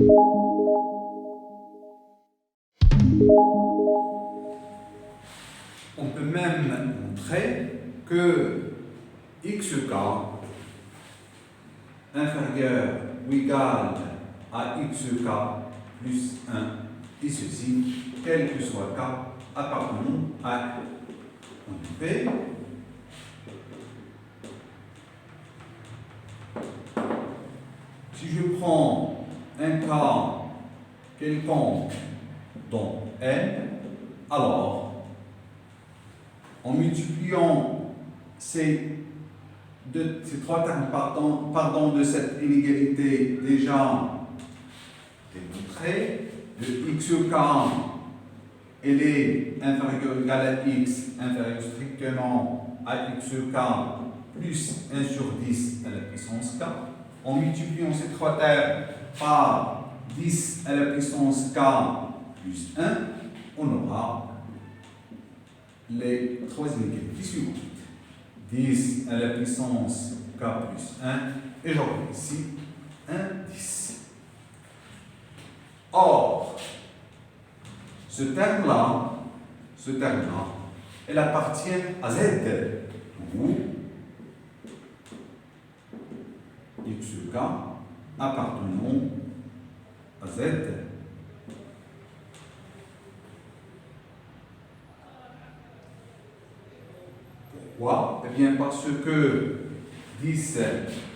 On peut même montrer que xk inférieur ou égal à xk plus 1 et ceci, quel que soit k, appartenant à on fait si je prends un cas quelconque dans n, alors en multipliant ces trois termes partant de cette inégalité déjà démontrée, de xk elle est inférieure ou égale à x, inférieure strictement à xk plus 1 sur 10 à la puissance k. En multipliant ces trois termes par 10 à la puissance k plus 1, on aura les trois inégalités suivantes. 10 à la puissance k plus 1, et j'aurai ici 1, 10. Or, ce terme-là, elle appartient à z, où xk appartenant à z. Pourquoi? Eh bien, parce que 10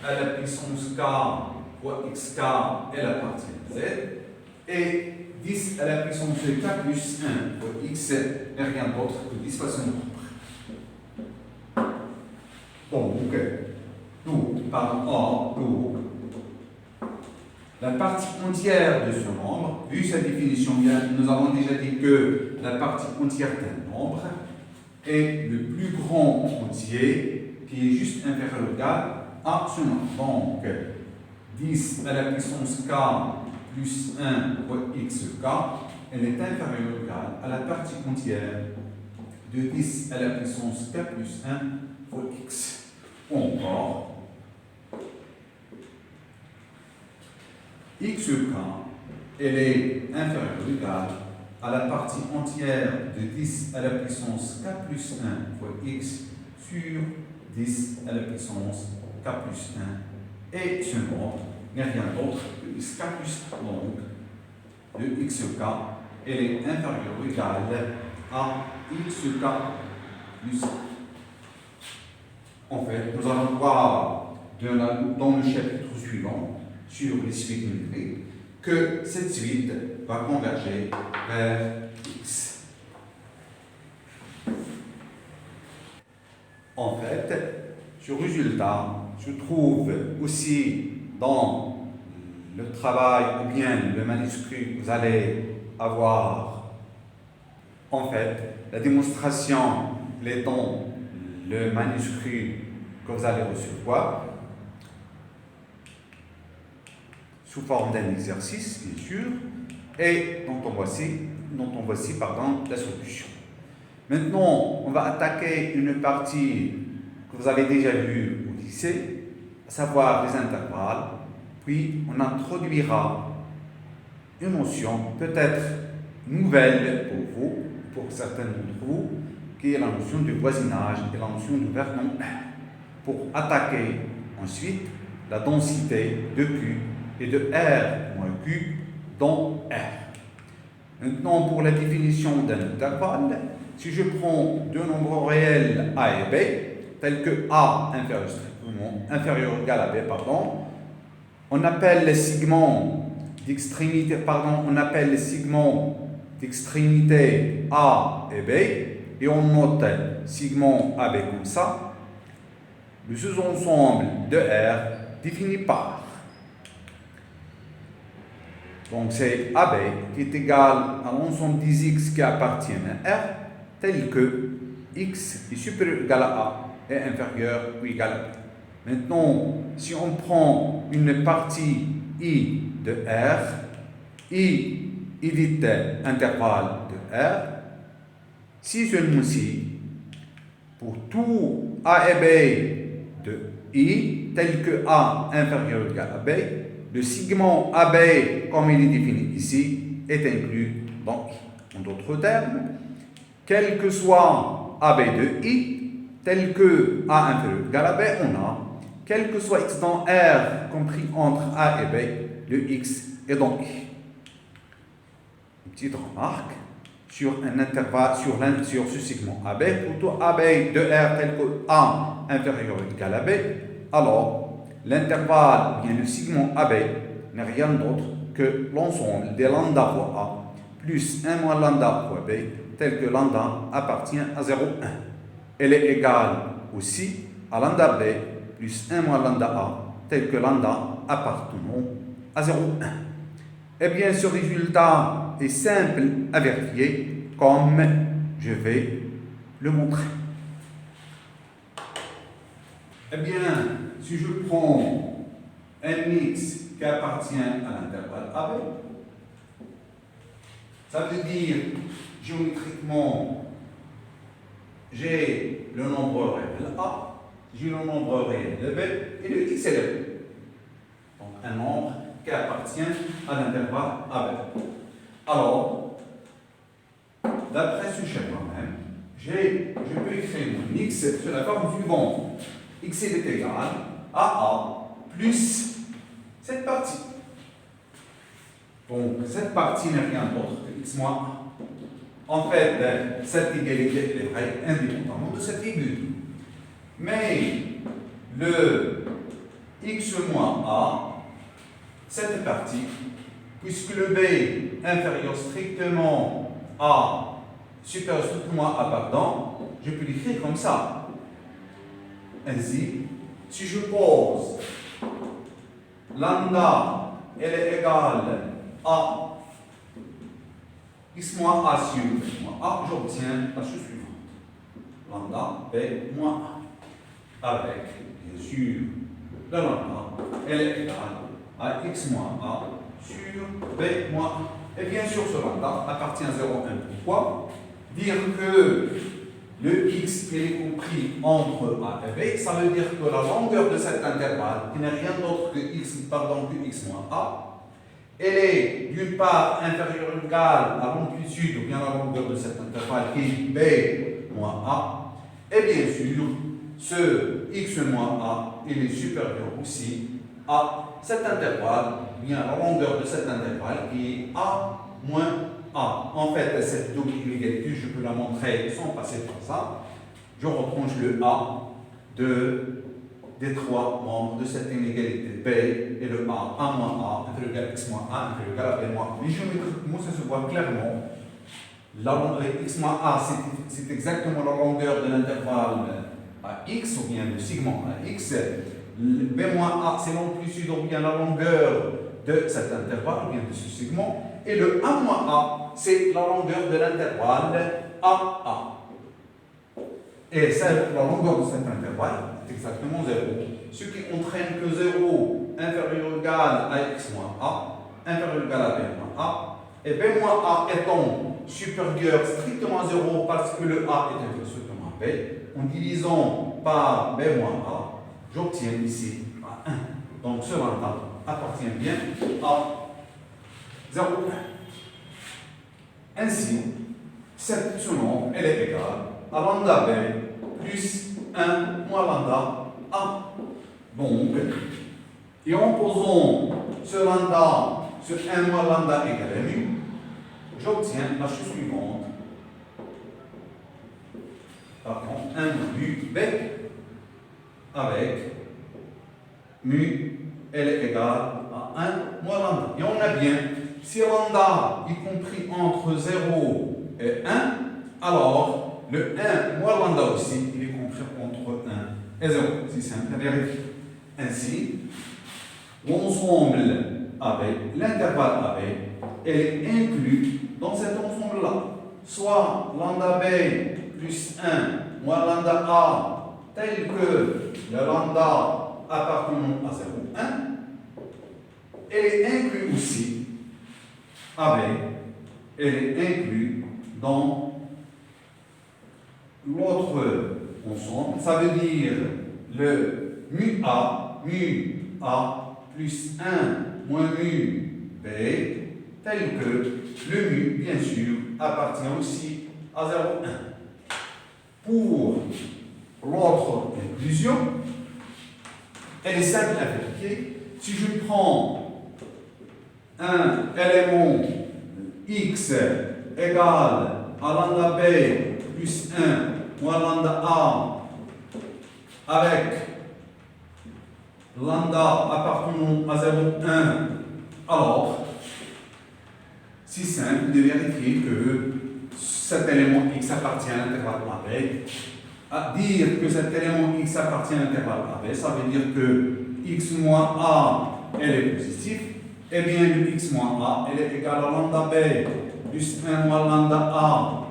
à la puissance k fois xk, elle appartient à z, et 10 à la puissance de k plus 1 fois x n'est rien d'autre que 10 fois ce nombre. Donc, la partie entière de ce nombre, vu sa définition, nous avons déjà dit que la partie entière d'un nombre est le plus grand entier qui est juste inférieur ou égal à ce nombre. Donc, 10 à la puissance k plus 1 fois xk, elle est inférieure ou égale à la partie entière de 10 à la puissance k plus 1 fois x. Ou encore, xk, elle est inférieure ou égale à la partie entière de 10 à la puissance k plus 1 fois x sur 10 à la puissance k plus 1. Et ce nombre n'est rien d'autre que xk plus 1. Donc, de xk, elle est inférieure ou égale à xk plus 1. En fait, nous allons voir dans le chapitre suivant, sur les suites numériques, que cette suite va converger vers x. En fait, ce résultat se trouve aussi dans le travail ou bien le manuscrit que vous allez avoir. En fait, la démonstration étant le manuscrit que vous allez recevoir sous forme d'un exercice, bien sûr, et dont on voici la solution. Maintenant, on va attaquer une partie que vous avez déjà vue au lycée, à savoir les intervalles, puis on introduira une notion peut-être nouvelle pour vous, pour certains d'entre vous, qui est la notion de voisinage et la notion de Vernon, pour attaquer ensuite la densité de Q et de R moins Q dans R. Maintenant, pour la définition d'un intervalle, si je prends deux nombres réels A et B, tels que A inférieur ou égal à B, on appelle les segments d'extrémité, A et B, et on note segment AB comme ça, le sous-ensemble de R défini par. Donc c'est AB qui est égal à l'ensemble des X qui appartiennent à R, tel que X est supérieur ou égal à A et inférieur ou égal à B. Maintenant, si on prend une partie I de R, I est intervalle de R, si celui-ci, pour tout A et B de I, tel que A inférieur ou égal à B, le segment AB, comme il est défini ici, est inclus dans I. En d'autres termes, quel que soit AB de I, tel que A inférieur ou égal à B, on a, quel que soit X dans R compris entre A et B, le X est dans I. Une petite remarque sur un intervalle, sur ce segment AB, plutôt AB de R tel que A inférieur ou égal à B, alors l'intervalle, bien le segment AB, n'est rien d'autre que l'ensemble des lambda fois A plus 1 moins lambda fois B, tel que lambda appartient à 0,1. Elle est égale aussi à lambda B plus 1 moins lambda A, tel que lambda appartenant à 0,1. Eh bien, ce résultat est simple à vérifier, comme je vais le montrer. Eh bien, si je prends un x qui appartient à l'intervalle AB, ça veut dire, géométriquement, j'ai le nombre réel A, j'ai le nombre réel B, et le x est le B. Donc, un nombre qui appartient à l'intervalle AB. Alors, d'après ce schéma même, je peux écrire mon x sur la forme suivante. X est égal à A plus cette partie. Donc, cette partie n'est rien d'autre que x moins A. En fait, cette égalité est vraie indépendamment de cette figure. Mais le x moins A, cette partie, puisque le B inférieur strictement à supérieur strictement à pardon, je peux l'écrire comme ça. Ainsi, si je pose lambda, elle est égale à x moins A sur x moins A, j'obtiens la chose suivante. Lambda B moins A. Avec, bien sûr, le lambda, elle est égale à x moins A sur B moins A. Et bien sûr, ce lambda appartient à 0,1. Pourquoi? Dire que le x est compris entre A et B, ça veut dire que la longueur de cet intervalle, qui n'est rien d'autre que x moins A, elle est d'une part inférieure ou égale à l'amplitude ou bien la longueur de cet intervalle qui est B moins A. Et bien sûr, ce x moins A, il est supérieur aussi à cet intervalle, bien la longueur de cet intervalle qui est A moins A. En fait, cette double inégalité, je peux la montrer sans passer par ça. Je retranche le A des trois membres de cette inégalité B et le A moins A, inférieur à x moins A, inférieur à B moins A. Mais géométriquement, ça se voit clairement. X moins A, c'est exactement la longueur de l'intervalle à x, ou bien le segment à x. B moins A, c'est l'amplitude, ou bien la longueur de cet intervalle, ou bien de ce segment. Et le A moins A, c'est la longueur de l'intervalle AA. Et la longueur de cet intervalle est exactement 0. Ce qui entraîne que 0 inférieur ou égal à x moins A, inférieur ou égal à B moins A, et B moins A étant supérieur strictement à 0 parce que le A est inférieur strictement à B, en divisant par B moins A, j'obtiens ici 1. Donc ce lambda appartient bien à 0,1. Ainsi, ce nombre, elle est égale à lambda B plus 1 moins lambda A. Donc, et en posant ce lambda sur 1 moins lambda égale à mu, j'obtiens la chose suivante. Pardon, 1 moins mu B avec mu, elle est égale à 1 moins lambda. Et on a bien, si lambda est compris entre 0 et 1, alors le 1 moins lambda aussi, il est compris entre 1 et 0. C'est simple à vérifier. Ainsi, l'ensemble AB, l'intervalle AB, elle est inclus dans cet ensemble-là. Soit lambda B plus 1 moins lambda A, tel que le lambda appartenant à 0,1, elle est inclue aussi, AB, elle est inclue dans l'autre ensemble. Ça veut dire le mu A plus 1 moins mu B, tel que le mu, bien sûr, appartient aussi à 0,1. Pour l'autre inclusion, elle est simple à vérifier. Si je prends un élément x égale à lambda b plus 1 moins lambda a avec lambda appartenant à 0,1, alors c'est simple de vérifier que cet élément x appartient à l'intervalle AB. À dire que cet élément x appartient à l'intervalle AB, ça veut dire que x moins a, elle est positive, et bien le x moins a, elle est égale à lambda b plus 1 moins lambda a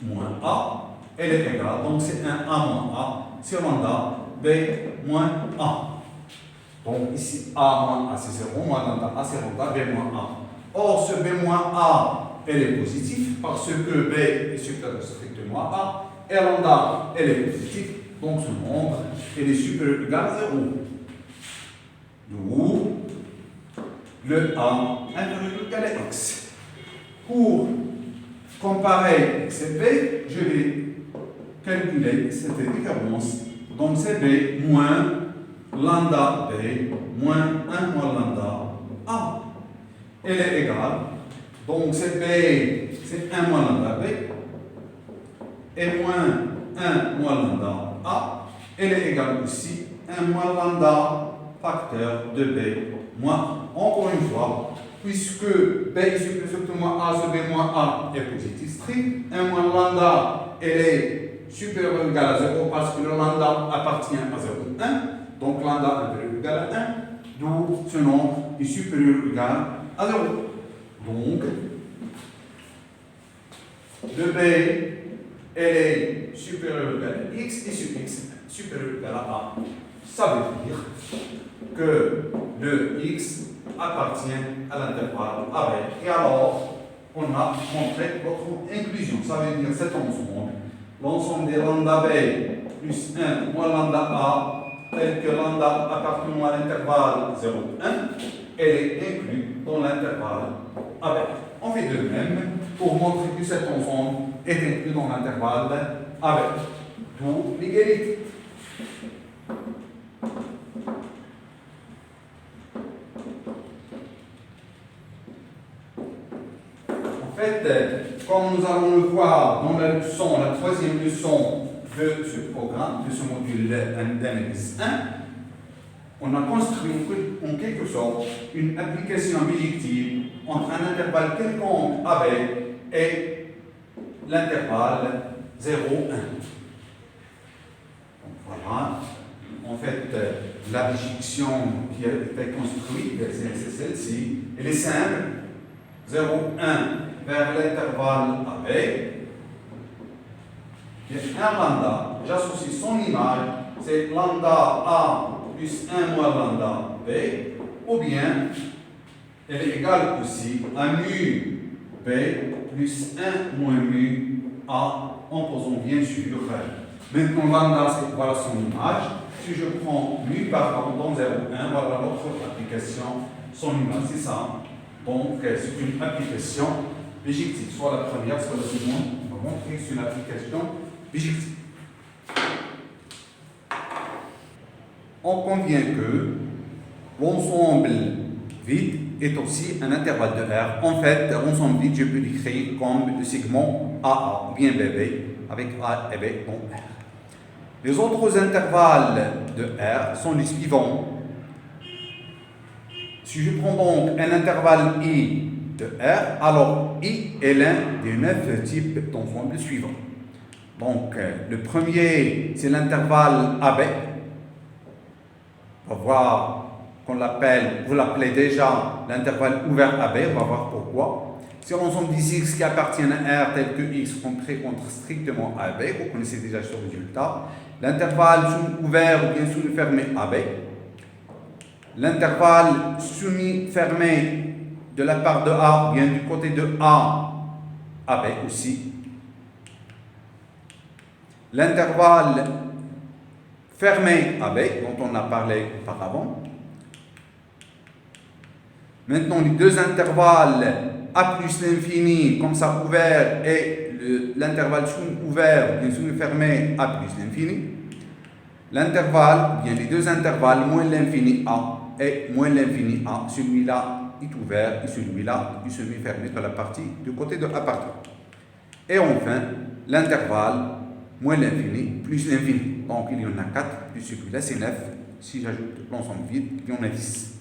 moins a, elle est égale, donc c'est 1 a moins a, sur lambda b moins a. Donc ici a moins a c'est 0, moins lambda a c'est lambda b moins a. Or ce b moins a, elle est positive parce que b est supérieur strictement à a, et lambda, elle est positive, donc ce nombre, elle est supérieur ou égal à 0. D'où le a inférieur ou égal à x. Pour comparer x et b, je vais calculer cette différence. Donc c'est b moins lambda b moins 1 moins lambda a. Elle est égale. Donc c'est b, c'est 1 moins lambda b. Et moins 1 moins lambda a, elle est égale aussi 1 moins lambda facteur de b moins, encore une fois, puisque b est supérieur strictement à, ce b moins a est positif strict, 1 moins lambda, elle est supérieure ou égale à 0 parce que le lambda appartient à 0,1, donc lambda inférieur ou égal à 1, d'où ce nombre est supérieur ou égal à 0. Donc, de b, elle est supérieure ou égale à x et sur x supérieure ou égale à a. Ça veut dire que le x appartient à l'intervalle AB. Et alors, on a montré votre inclusion. Ça veut dire cet ensemble, l'ensemble des lambda b plus 1 moins lambda a, tel que lambda appartenant à l'intervalle 0,1, elle est inclue dans l'intervalle AB. On fait de même pour montrer que cet ensemble est inclus dans l'intervalle AB. D'où l'égalité. En fait, comme nous allons le voir dans la leçon, la troisième leçon de ce programme, de ce module d'analyse 1, on a construit en quelque sorte une application bijective entre un intervalle quelconque AB et l'intervalle 0, 1. Donc voilà, en fait, la bijection qui a été construite, c'est celle-ci. Elle est simple, 0, 1 vers l'intervalle AB. Il y a un lambda, j'associe son image, c'est lambda A plus 1 moins lambda B, ou bien elle est égale aussi à mu B plus 1 moins mu A, en posant bien sûr. Maintenant, lambda, c'est voilà son image. Si je prends mu par dans 0,1, voilà l'autre application, son image, c'est ça. Donc, c'est une application bijective, soit la première, soit la seconde. On va montrer que c'est une application bijective. On convient que l'ensemble vide est aussi un intervalle de R. En fait, l'ensemble vide, je peux l'écrire comme le segment AA, ou bien BB, avec A et B dans R. Les autres intervalles de R sont les suivants. Si je prends donc un intervalle I de R, alors I est l'un des 9 types d'ensembles suivants. Donc, le premier, c'est l'intervalle AB. On va voir qu'on l'appelle, vous l'appelez déjà l'intervalle ouvert AB, on va voir pourquoi. C'est l'ensemble des x qui appartiennent à R tel que x compris entre strictement AB, vous connaissez déjà ce résultat. L'intervalle sous-ouvert ou bien sous-fermé AB. L'intervalle semi-fermé de la part de A ou bien du côté de A, AB aussi. L'intervalle fermé AB, dont on a parlé auparavant. Maintenant, les deux intervalles A plus l'infini, comme ça ouvert, et l'intervalle sous-ouvert, bien sous-fermé, A plus l'infini. L'intervalle, bien les deux intervalles, moins l'infini A et moins l'infini A, celui-là est ouvert et celui-là est semi-fermé sur la partie du côté de A par 3. Et enfin, l'intervalle, moins l'infini, plus l'infini. Donc il y en a 4, plus celui-là c'est 9. Si j'ajoute l'ensemble vide, il y en a 10.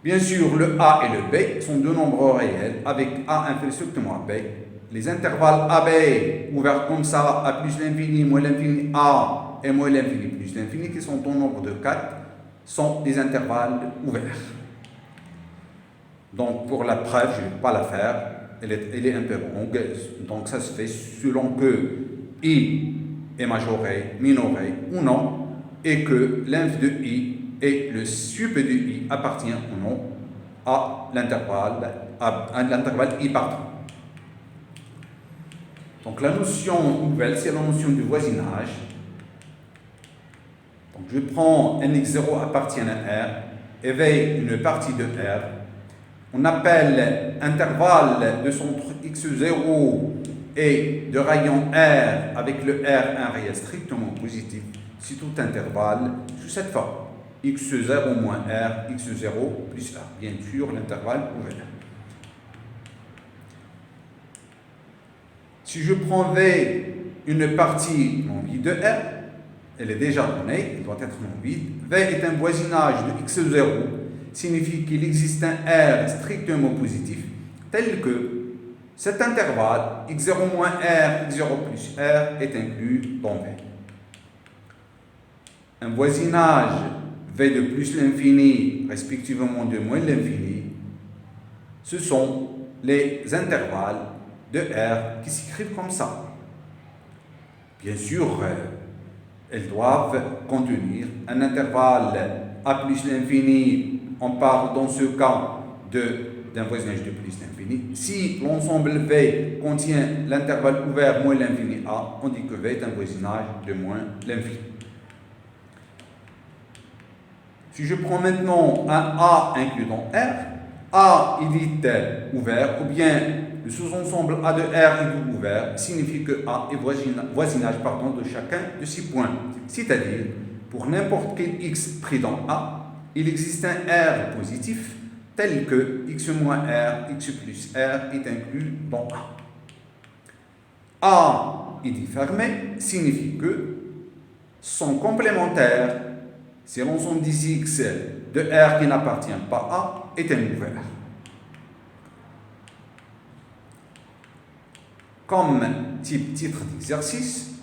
Bien sûr, le A et le B sont deux nombres réels avec A inférieur strictement à B. Les intervalles AB ouverts comme ça, A plus l'infini, moins l'infini A et moins l'infini plus l'infini, qui sont au nombre de 4, sont des intervalles ouverts. Donc pour la preuve, je ne vais pas la faire, elle est un peu longue, donc ça se fait selon que I est majoré, minoré ou non, et que l'inf de I et le sup de I appartient ou non à l'intervalle I par 3. Donc la notion nouvelle, c'est la notion du voisinage. Donc je prends nx0 appartient à R, et V une partie de R. On appelle intervalle de centre x0 et de rayon R avec le R un réel strictement positif, c'est tout intervalle sous cette forme. x0 moins R, x0 plus R. Bien sûr, l'intervalle ouvert. Si je prends V une partie non vide de R, elle est déjà donnée, elle doit être non vide. V est un voisinage de x0, signifie qu'il existe un R strictement positif, tel que cet intervalle x0 moins R, x0 plus R est inclus dans V. Un voisinage V de plus l'infini, respectivement de moins l'infini, ce sont les intervalles de R qui s'écrivent comme ça. Bien sûr, elles doivent contenir un intervalle A plus l'infini. On parle dans ce cas d'un voisinage de plus l'infini. Si l'ensemble V contient l'intervalle ouvert moins l'infini A, on dit que V est un voisinage de moins l'infini. Si je prends maintenant un A inclus dans R, A est ouvert, ou bien le sous-ensemble A de R est ouvert, signifie que A est voisinage de chacun de 6 points. C'est-à-dire, pour n'importe quel X pris dans A, il existe un R positif tel que X moins R, X plus R est inclus dans A. A est fermé signifie que sont complémentaires si l'ensemble des X de R qui n'appartient pas à A est un ouvert. Comme titre d'exercice,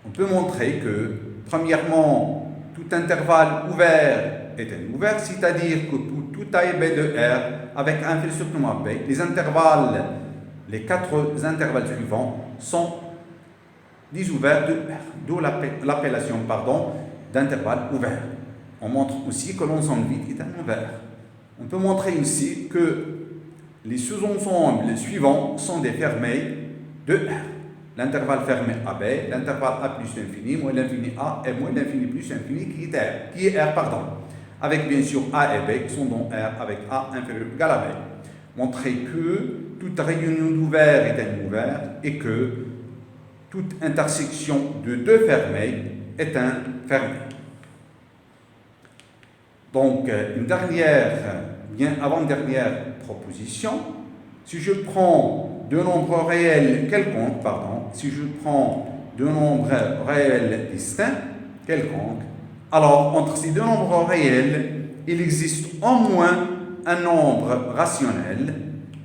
on peut montrer que, premièrement, tout intervalle ouvert est un ouvert, c'est-à-dire que pour tout A et B de R, avec un fil strictement à B, les 4 intervalles suivants sont des ouverts de R, d'où l'appellation d'intervalle ouvert. On montre aussi que l'ensemble vide est un ouvert. On peut montrer aussi que les sous-ensembles suivants sont des fermés de R. L'intervalle fermé AB, l'intervalle A plus l'infini, moins l'infini A et moins l'infini plus l'infini qui est R. Avec bien sûr A et B sont dans R avec A inférieur ou égal à B. Montrer que toute réunion d'ouvert est un ouvert et que toute intersection de deux fermés est un fermé. Donc, une bien avant-dernière proposition, si je prends deux nombres réels quelconques, si je prends deux nombres réels distincts quelconques, alors entre ces deux nombres réels, il existe au moins un nombre rationnel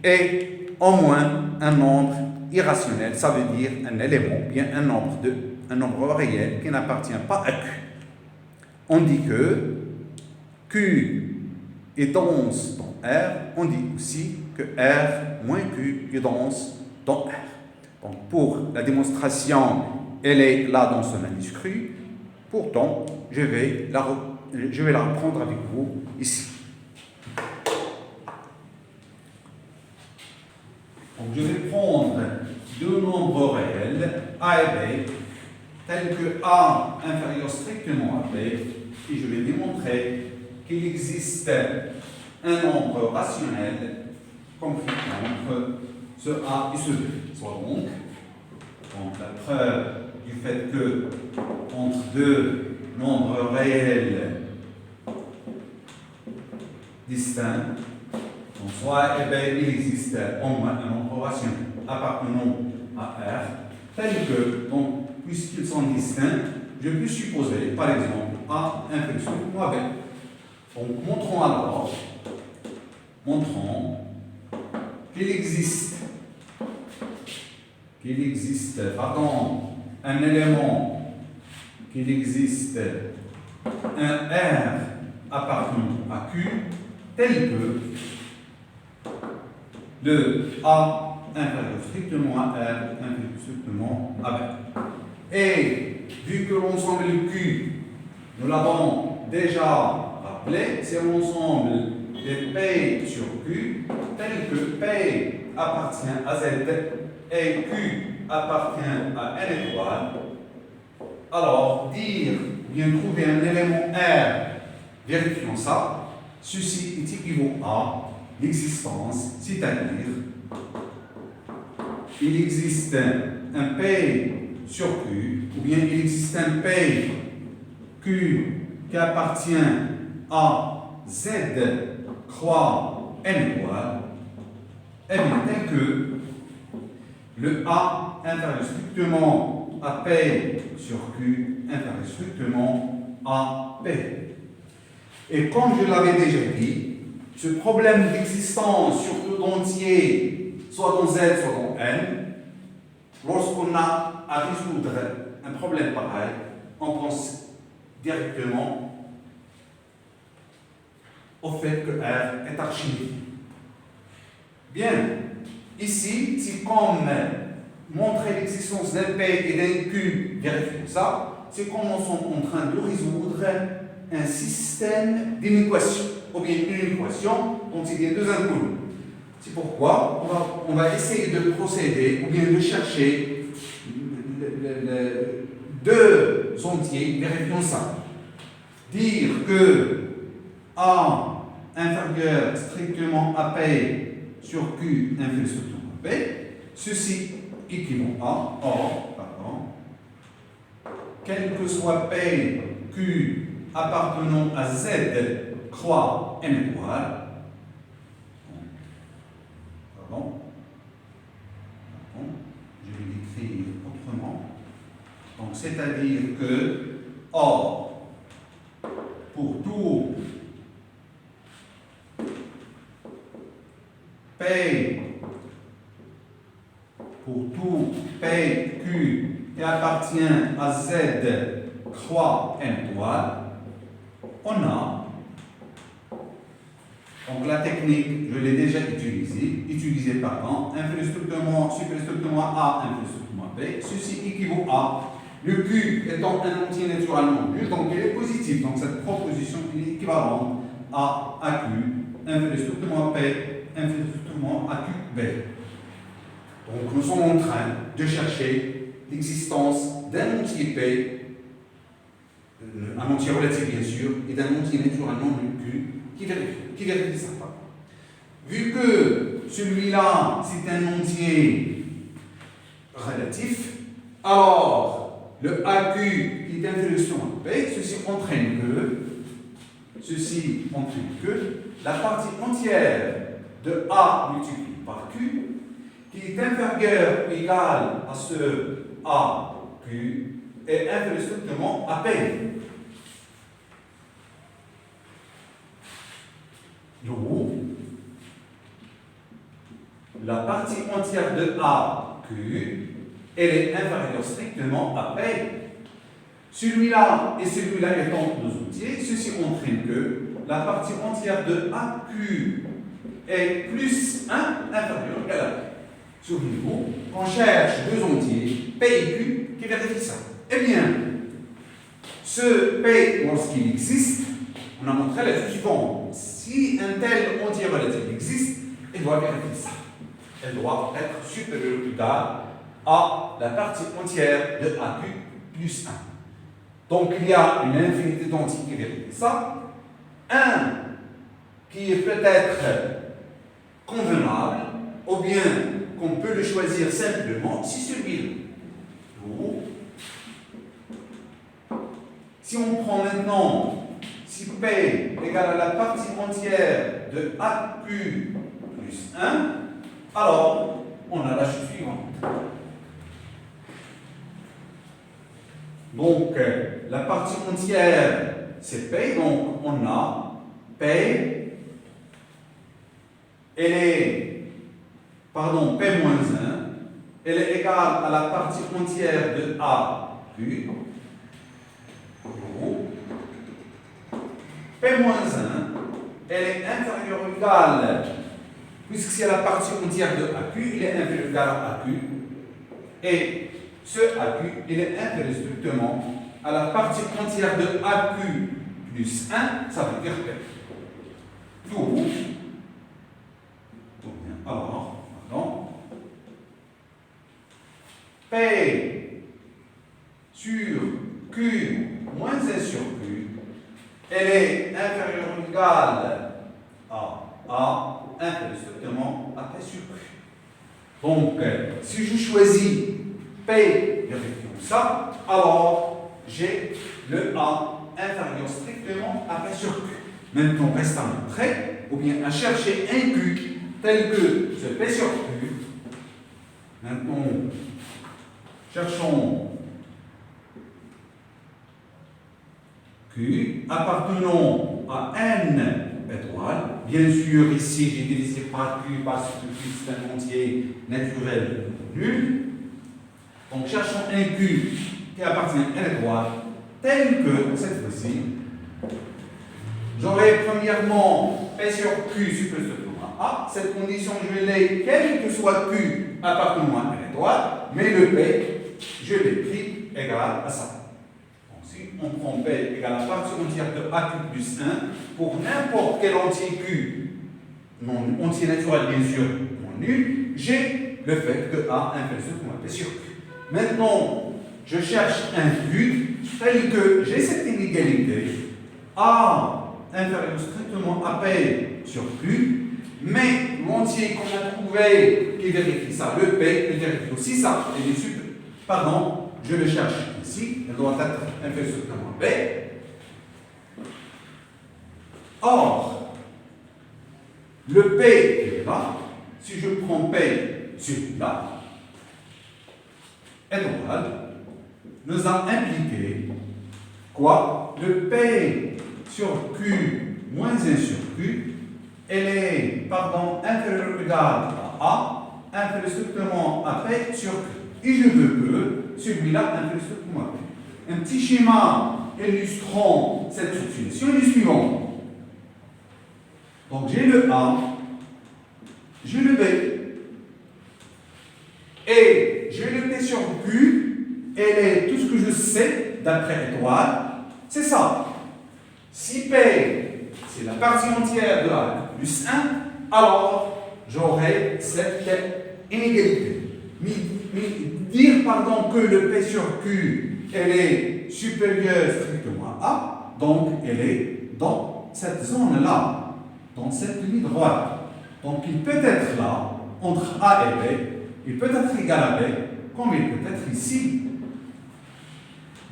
et au moins un nombre irrationnel. Ça veut dire un élément, bien un nombre réel qui n'appartient pas à Q. On dit que Q est dense dans R, on dit aussi que R moins Q est dense dans R. Donc pour la démonstration, elle est là dans ce manuscrit. Pourtant, je vais la reprendre avec vous ici. Donc je vais prendre deux nombres réels, A et B, tels que A inférieur strictement à B, et je vais démontrer qu'il existe un nombre rationnel compris entre ce A et ce B. Soit donc la preuve du fait que entre deux nombres réels distincts, donc soit eh bien, il existe au moins un nombre rationnel appartenant à R, tel que, donc, puisqu'ils sont distincts, je peux supposer, par exemple, A inflexion moins B. Donc, montrons qu'il existe un élément, qu'il existe un R appartenant à Q, tel que le A inférieur strictement à R, inférieur strictement à B. Et vu que l'ensemble Q, nous l'avons déjà rappelé, c'est l'ensemble des P sur Q, tel que P appartient à Z et Q appartient à N étoile. Alors, bien trouver un élément R, vérifions ça, ceci est équivaut à l'existence, c'est-à-dire il existe un P sur Q, ou bien il existe un P Q qui appartient à Z croix N étoile, et bien tel que le A inférieur strictement à P sur Q inférieur strictement à P. Et comme je l'avais déjà dit, ce problème d'existence sur tout entier, soit dans Z, soit dans N, lorsqu'on a à résoudre un problème pareil, on pense directement au fait que R est archivé. Bien, ici, c'est comme montrer l'existence d'un P et d'un Q, vérifions ça, c'est comme nous sommes en train de résoudre un système d'équations, ou bien une équation dont il y a deux inconnus. C'est pourquoi on va essayer de procéder, ou bien de chercher deux entiers, vérifions ça. Dire que A inférieur strictement à P sur Q inférieur strictement à P, ceci équivaut à, quel que soit P, Q appartenant à Z croix N étoile, je vais l'écrire autrement, donc c'est-à-dire que, or, pour tout P, Q qui appartient à Z croix N étoile, on a, donc la technique, je l'ai déjà utilisée pardon, inférieur strictement, supérieur strictement à A, inférieur strictement à B, ceci équivaut à, le Q étant un entier naturellement nul, donc il est positif, donc cette proposition est équivalente à AQ, inférieur strictement à P, inférieur strictement à QB. Donc nous sommes en train de chercher l'existence d'un entier P, un entier relatif bien sûr, et d'un entier naturellement nul Q qui vérifie ça. Vu que celui-là c'est un entier relatif, alors le AQ qui est inférieur à P, ceci entraîne que la partie entière de A multiplié par Q qui est inférieur ou égal à ce AQ est inférieur strictement à P. Donc, la partie entière de AQ, elle est inférieure strictement à P. Celui-là et celui-là étant deux entiers, ceci entraîne que la partie entière de AQ est plus 1 inférieur à P. Souvenez-vous qu'on cherche deux entiers, P et Q, qui vérifient ça. Eh bien, ce P, lorsqu'il existe, on a montré la chose suivante. Si un tel entier relatif existe, il doit vérifier ça. Elle doit être supérieure ou égale à la partie entière de AQ plus 1. Donc il y a une infinité d'entiers qui vérifient ça. Un qui est peut-être convenable, ou bien qu'on peut le choisir simplement, c'est celui-là. Si on prend maintenant, si P égale à la partie entière de AQ plus 1, alors on a la chose suivante. Donc, la partie entière, c'est P, donc on a P, elle est, pardon, P moins 1, elle est égale à la partie entière de AQ, P moins 1, elle est inférieure ou égale, puisque c'est la partie entière de AQ, il est inférieur ou égal à AQ, et ce AQ, il est inférieur strictement à la partie entière de AQ plus 1, ça veut dire P. Tout bien. Alors, pardon. P sur Q moins 1 sur Q, elle est inférieure ou égale à inférieure strictement à P sur Q. Donc, si je choisis P, vérifions ça, alors j'ai le A inférieur strictement à P sur Q. Maintenant, reste à montrer, ou bien à chercher un Q tel que ce P sur Q. Maintenant, cherchons Q appartenant à N étoile. Bien sûr, ici, j'ai divisé par Q parce que Q c'est un entier naturel nul. Donc, cherchons un Q qui appartient à N étoile, tel que, cette fois-ci, j'aurai premièrement P sur Q supposé à A. Cette condition, je l'ai, quel que soit Q appartenant à N étoile, mais le P, je l'ai pris égal à ça. On prend P égale à la partie entière de AQ plus 1 pour n'importe quel entier Q, non entier naturel bien sûr, non nul, j'ai le fait que A inférieur à P sur Q. Maintenant, je cherche un Q tel que j'ai cette inégalité A inférieur strictement à P sur Q, mais l'entier qu'on a trouvé qui vérifie ça, le P, il vérifie aussi ça, et bien sûr, pardon, je le cherche ici, elle doit être inférieure strictement à P. Or, le P est là, si je prends P celui-là, étoile, nous a impliqué quoi? Le P sur Q moins 1 sur Q, elle est, inférieure ou égale à A, inférieure strictement à P sur Q. Et je veux que celui-là inférieure strictement à P. Un petit schéma illustrant cette substitution est le suivant. Donc j'ai le A, j'ai le B, et j'ai le P sur Q, elle est tout ce que je sais d'après étoile, c'est ça. Si P, c'est la partie entière de A plus 1, alors j'aurai cette inégalité. Mais dire que le P sur Q, elle est supérieure strictement à A, donc elle est dans cette zone-là, dans cette ligne droite. Donc il peut être là, entre A et B, il peut être égal à B, comme il peut être ici.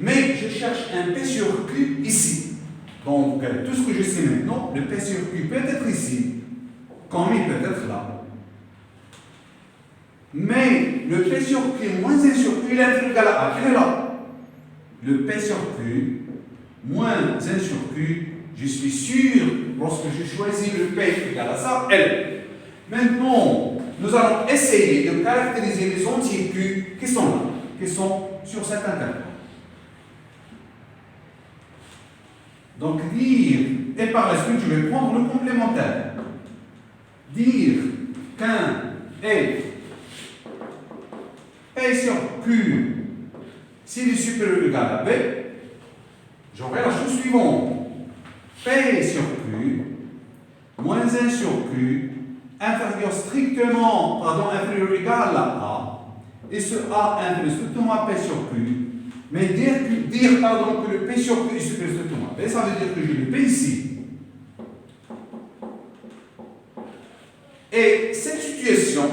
Mais je cherche un P sur Q ici. Donc tout ce que je sais maintenant, le P sur Q peut être ici, comme il peut être là. Mais le P sur Q moins 1 sur Q, il est égal à A, il est là. Le P sur Q moins 1 sur Q, je suis sûr, lorsque je choisis le P égal à ça, L. Maintenant, nous allons essayer de caractériser les entiers Q qui sont là, qui sont sur cet intervalle. Donc dire, et par la suite je vais prendre le complémentaire, dire qu'un est P sur Q, s'il est supérieur ou égal à B, j'aurai la chose suivante. P sur Q, moins 1 sur Q, inférieur inférieur ou égal à A, et ce A inférieur strictement à P sur Q. Mais dire que le P sur Q est supérieur strictement à P, ça veut dire que j'ai le P ici. Et cette situation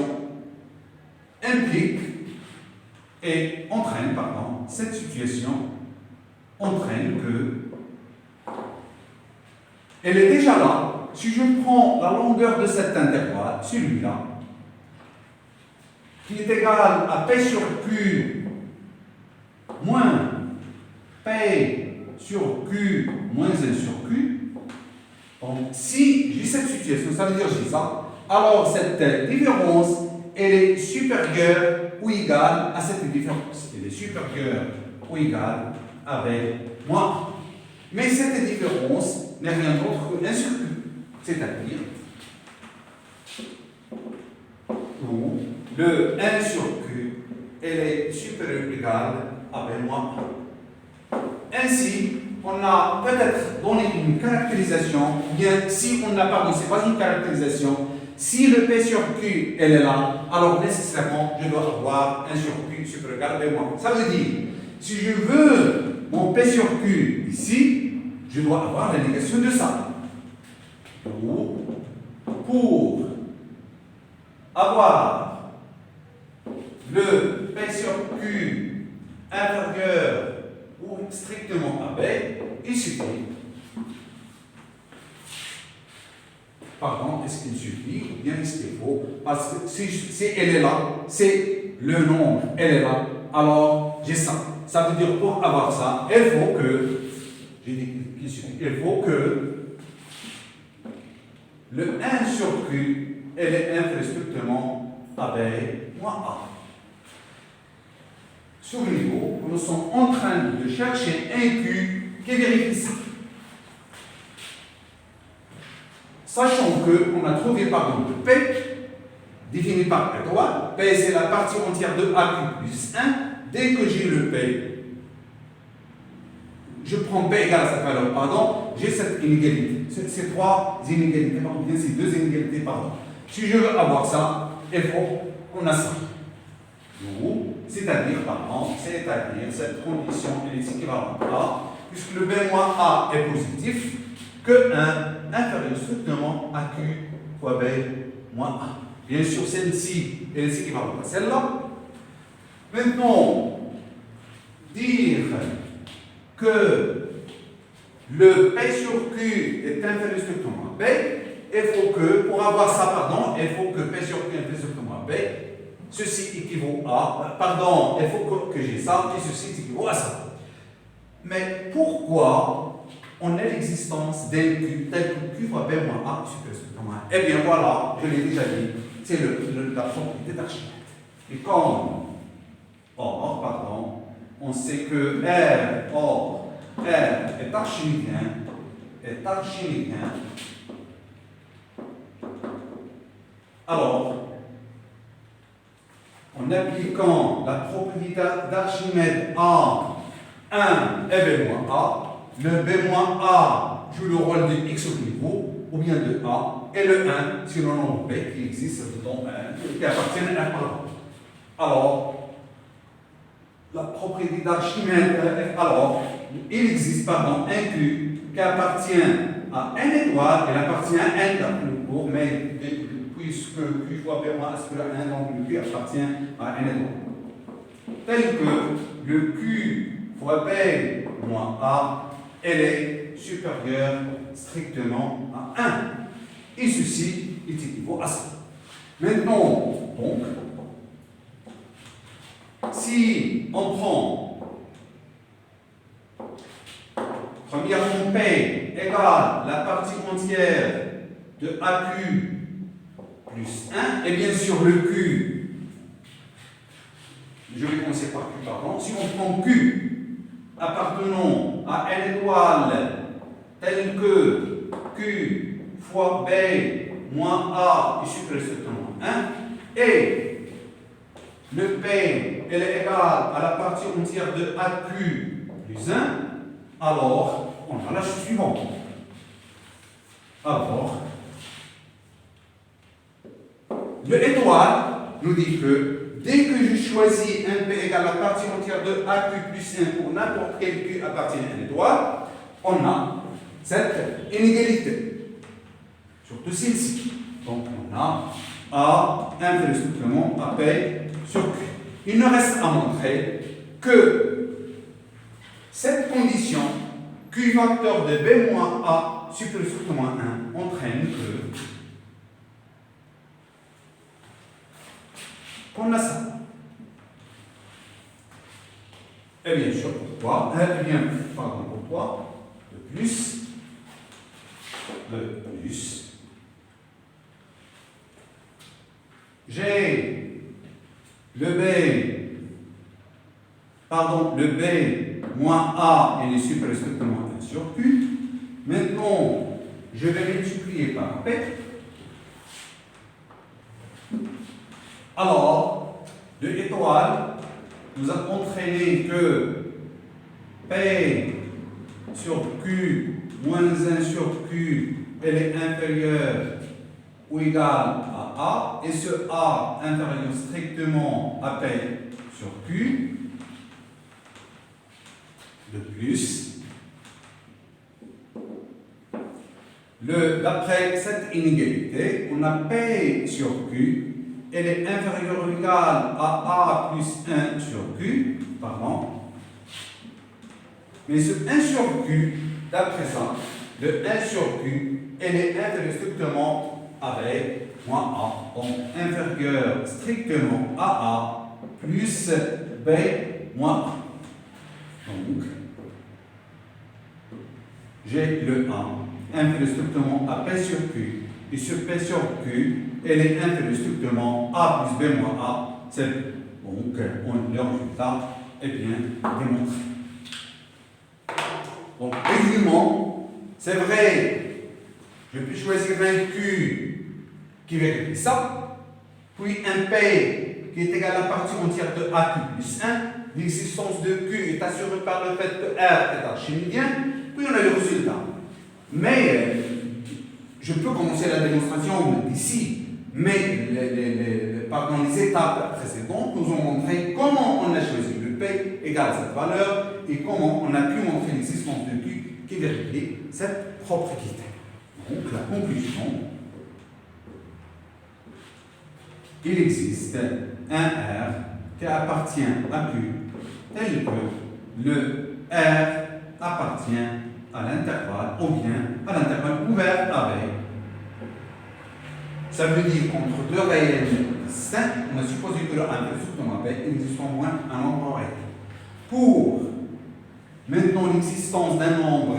implique et entraîne, pardon, cette situation entraîne que elle est déjà là. Si je prends la longueur de cet intervalle, celui-là, qui est égal à P sur Q moins P sur Q moins 1 sur Q, donc si j'ai cette situation, ça veut dire j'ai ça, alors cette différence, elle est supérieure ou égale à cette différence. Elle est supérieure ou égale avec moi. Mais cette différence n'est rien d'autre que 1 sur Q. C'est-à-dire où le 1 sur Q, elle est supérieure ou égale avec moi. Ainsi, on a peut-être donné une caractérisation, ou bien si on n'a pas donné, ce n'est pas une caractérisation, si le P sur Q, elle est là, alors nécessairement, je dois avoir 1 sur Q supérieur ou égal avec moi. Ça veut dire, si je veux mon P sur Q ici, je dois avoir la négation de ça. Pour avoir le P sur Q inférieur ou strictement à B, il suffit. Pardon, est-ce qu'il suffit ou bien est-ce qu'il faut? Parce que si elle est là, c'est le nombre, elle est là, alors j'ai ça. Ça veut dire pour avoir ça, il faut que, j'ai dit qu'il suffit, il faut que le 1 sur Q, elle est inférieure strictement à B moins A. Souvenez-vous, nous sommes en train de chercher un Q qui vérifie ça. Sachant qu'on a trouvé par exemple P, défini par étoile, P c'est la partie entière de AQ plus 1, dès que j'ai le P, je prends P égale à cette valeur, pardon, j'ai cette inégalité, ces trois inégalités, pardon, bien ces deux inégalités, pardon. Si je veux avoir ça, il faut qu'on a ça. C'est-à-dire, pardon, c'est-à-dire cette condition elle est équivalente à, puisque le B moins A est positif, que 1 inférieur strictement à Q fois B moins A. Bien sûr, celle-ci elle est équivalente à celle-là. Maintenant, dire que le P sur Q est inférieur strictement à B, il faut que, pour avoir ça, pardon, il faut que P sur Q est inférieur strictement à B, ceci équivaut à, pardon, il faut que j'ai ça, et ceci équivaut à ça. Mais pourquoi on a l'existence d'un Q tel que Q fois B moins A supérieur strictement à 1? Eh bien voilà, je l'ai déjà dit, c'est la propriété d'Archimède. Et comme, on sait que R est archimédien, alors, en appliquant la propriété d'Archimède à 1 et B moins A, le B moins A joue le rôle de X au niveau, ou bien de A, et le 1, c'est le nombre B qui existe dedans, qui appartient à R. Alors, la propriété d'Archimède, alors, il existe, un Q qui appartient à n étoile, elle appartient à n plus court, mais puisque Q fois B moins A c'est la 1, donc le Q appartient à n étoile. Tel que le Q fois B moins A, elle est supérieure strictement à 1. Et ceci est équivaut à ça. Maintenant, donc, si on prend premièrement P égale la partie entière de AQ plus 1, et bien sûr le Q, je vais commencer par Q, pardon. Si on prend Q appartenant à n étoile tel que Q fois B moins A est supérieur strictement à 1, et le P elle est égale à la partie entière de AQ plus 1, alors on a la chose suivante. Alors, le étoile nous dit que dès que je choisis un P égale à la partie entière de AQ plus 1 pour n'importe quel Q appartenant à une étoile, on a cette inégalité. Surtout celle-ci. Donc on a A inférieur strictement à P sur Q. Il ne reste à montrer que cette condition, Q facteur de B moins A supérieur strictement à 1 entraîne que qu'on a ça. Et bien sûr, pourquoi? Pourquoi? De plus, j'ai le B moins A est supérieur strictement 1 sur Q. Maintenant, je vais multiplier par P. Alors, de étoile nous a entraîné que P sur Q moins 1 sur Q, elle est inférieure ou égale à A, et ce A inférieur strictement à P sur Q. De plus, d'après cette inégalité, on a P sur Q, elle est inférieure ou égale à A plus 1 sur Q, mais ce 1 sur Q, d'après ça, le 1 sur Q, elle est inférieure strictement avec moins A, donc inférieure strictement à A plus B moins A. Donc, j'ai le 1 inférieur strictement à P sur Q, et ce P sur Q, elle est inférieure strictement A plus B moins A. C'est donc le résultat est bien démontré. Donc, résumons, c'est vrai, je peux choisir un Q qui vérifie ça, puis un P qui est égal à la partie entière de AQ plus 1. L'existence de Q est assurée par le fait que R est archimédien, puis on a le résultat. Mais je peux commencer la démonstration d'ici, mais les étapes précédentes nous ont montré comment on a choisi le P égale cette valeur et comment on a pu montrer l'existence de Q qui vérifie cette propriété. Donc la conclusion, il existe un R qui appartient à Q tel que le R appartient à l'intervalle ou bien à l'intervalle ouvert avec. Ça veut dire qu'entre deux réels distincts, on a supposé que le 1 strictement avec il existe au moins un nombre réel. Pour maintenant l'existence d'un nombre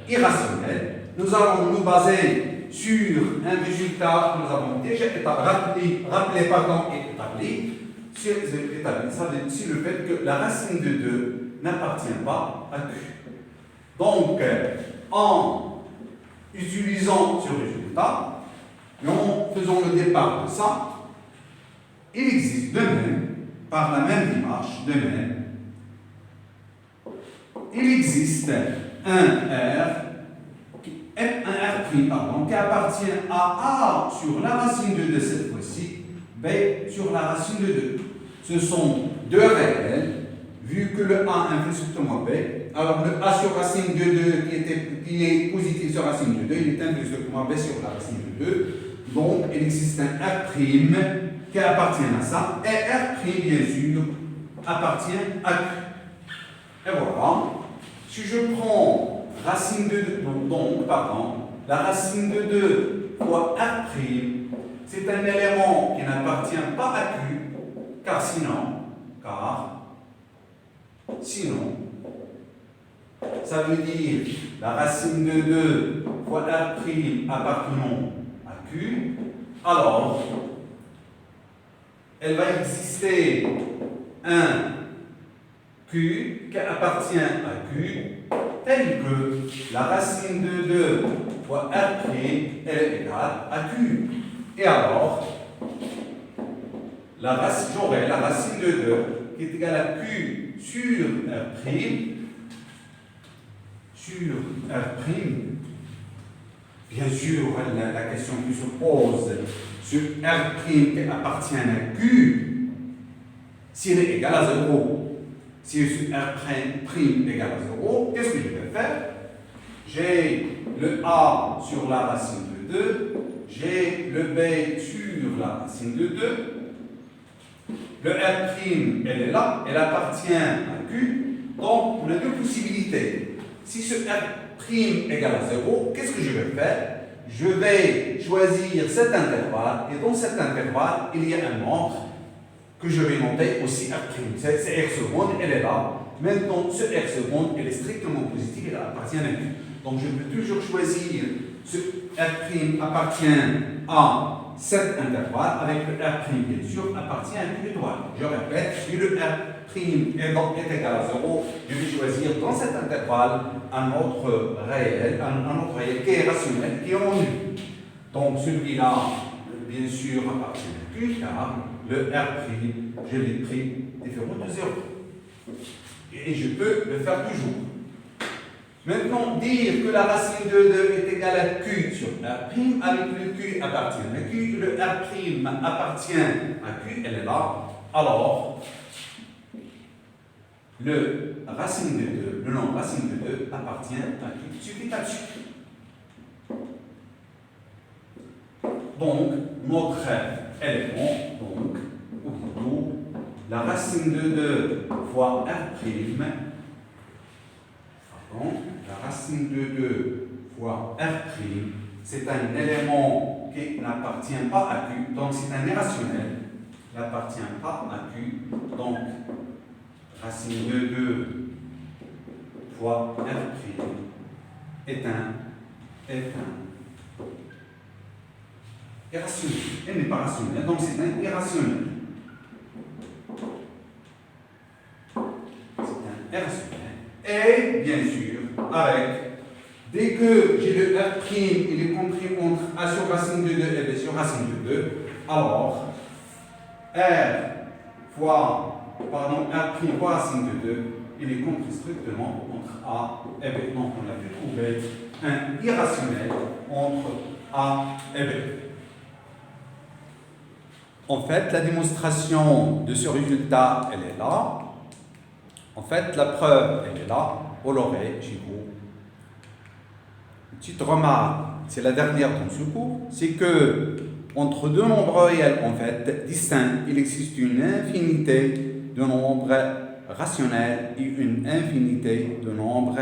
irrationnel, nous allons nous baser sur un résultat que nous avons déjà rappelé et établi. Ça veut dire le fait que la racine de 2 n'appartient pas à Q. Donc, en utilisant ce résultat, et en faisant le départ de ça, il existe de même, par la même démarche, il existe un R qui appartient à A sur la racine de 2 cette fois-ci, B sur la racine de 2. Ce sont deux réels, vu que le A inférieure strictement B, alors le A sur racine de 2 qui est positif sur racine de 2, il est inférieur strictement B sur la racine de 2. Donc, il existe un R' qui appartient à ça, et R', bien sûr, appartient à Q. Et voilà. Si je prends racine de 2, la racine de 2 fois R', c'est un élément qui n'appartient pas à Q, car sinon, ça veut dire la racine de 2 fois R' appartenant à Q, alors elle va exister un Q qui appartient à Q, tel que la racine de 2 fois R', elle est égale à Q. Et alors, j'aurai la racine de 2 qui est égale à Q sur R', Bien sûr, la question qui se pose sur R' qui appartient à Q, s'il est égal à 0. Si je suis R' égale à 0, qu'est-ce que je vais faire? J'ai le A sur la racine de 2, j'ai le B sur la racine de 2. Le R', elle est là, elle appartient à Q. Donc, on a deux possibilités. Si ce R' égale à 0, qu'est-ce que je vais faire? Je vais choisir cet intervalle, et dans cet intervalle, il y a un nombre que je vais noter aussi R'. C'est R seconde, elle est là. Maintenant, ce R seconde, elle est strictement positive, elle appartient à Q. Donc, je peux toujours choisir ce R' appartient à cet intervalle, avec le R', bien sûr, appartient à Q étoile. Je répète, si le R' est égal à 0, je vais choisir dans cet intervalle un autre réel qui est rationnel, qui est en U. Donc, celui-là, bien sûr, appartient à Q, car le R', je l'ai pris différent de 0. Et je peux le faire toujours. Maintenant, dire que la racine de 2 est égale à Q sur R', avec le Q appartient à Q, le R' appartient à Q, elle est là. Alors, le racine de 2, le nom racine de 2 appartient à Q. Il suffit là-dessus. Donc, notre élément, donc, ou plutôt, la racine de 2 fois R', pardon, la racine de 2 fois R', c'est un élément qui n'appartient pas à Q, donc c'est un irrationnel, n'appartient pas à Q, donc racine de 2 fois R' est un irrationnel. Elle n'est pas rationnelle, donc c'est un irrationnel. C'est un irrationnel. Et bien sûr, dès que j'ai le R', il est compris entre A sur racine de 2 et B sur racine de 2, alors R' fois racine de 2, il est compris strictement entre A et B. Donc on a pu trouver un irrationnel entre A et B. En fait, la démonstration de ce résultat, elle est là. En fait, la preuve, elle est là. Vous l'aurez chez vous. Une petite remarque, c'est la dernière dans ce cours, c'est que entre deux nombres réels, en fait, distincts, il existe une infinité de nombres rationnels et une infinité de nombres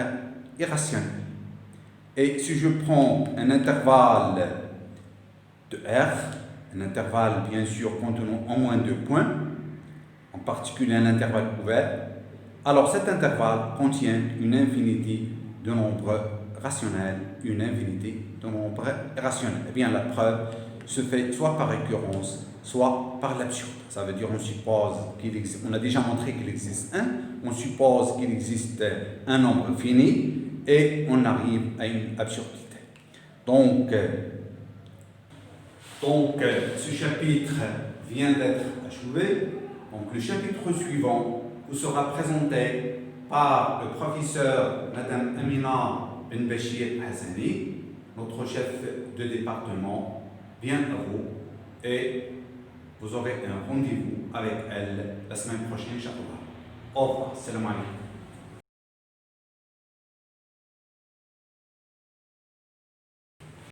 irrationnels. Et si je prends un intervalle de R, un intervalle bien sûr contenant au moins 2 points, en particulier un intervalle ouvert, alors cet intervalle contient une infinité de nombres rationnels, une infinité de nombres irrationnels. Eh bien, la preuve se fait soit par récurrence, soit par l'absurde. Ça veut dire on suppose qu'il existe, on a déjà montré qu'il existe un, on suppose qu'il existe un nombre fini et on arrive à une absurdité. Donc ce chapitre vient d'être achevé. Donc le chapitre suivant vous sera présenté par le professeur Madame Amina Ben Bachir Hassani, notre chef de département, vient à vous et vous aurez un rendez-vous avec elle la semaine prochaine, Inch'Allah. Au revoir, salam alaikum.